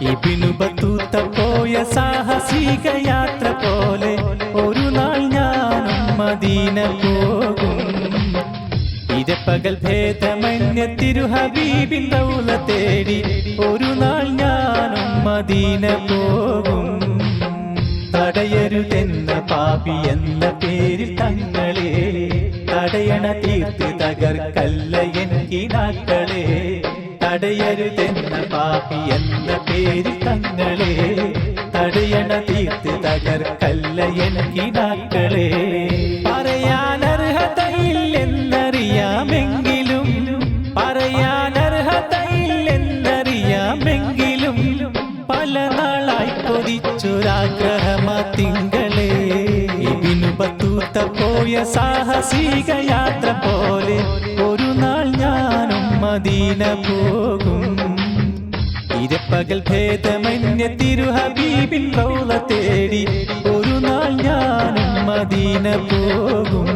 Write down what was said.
Ibnu Battuta പോയ സാഹസിക യാത്ര പോലെ ഒരു നാൾ ഞാനും മദീന പോകും. ഇരപ്പകൽ ഭേദമന്യ തിരുഹബീബിൻ റൗള തേടി ഒരു നാൾ ഞാനും മദീന പോകും. തടയരുതെന്ന പാപി എന്ന പേരിൽ തങ്ങളെ തടയണ തീർത്ത് തകർക്കല്ല എൻ കിനാക്കളെ. തടയരുതെന്ന പാപി എന്ന പേരിൽ തങ്ങളെ തടയണ തീർത്ത് തകർക്കല്ല എൻ കിനാക്കളെ. പറയാനർഹതയില്ലെന്നറിയാമെങ്കിലും പറയാനർഹതയില്ലെന്നറിയാമെങ്കിലും പല നാളായി കൊതിച്ചൊരാഗ്രഹമാ തിങ്കളെ. ഇബ്നു ബത്തൂത്ത പോയ സാഹസിക യാത്ര പോലെ ഒരു നാൾ ഞാനും മദീന പോകും. ഇരപ്പകൽ ഭേദമന്യ തിരുഹബീബിൻ റൗള തേടി ഒരു നാൾ ഞാനും മദീന പോകും.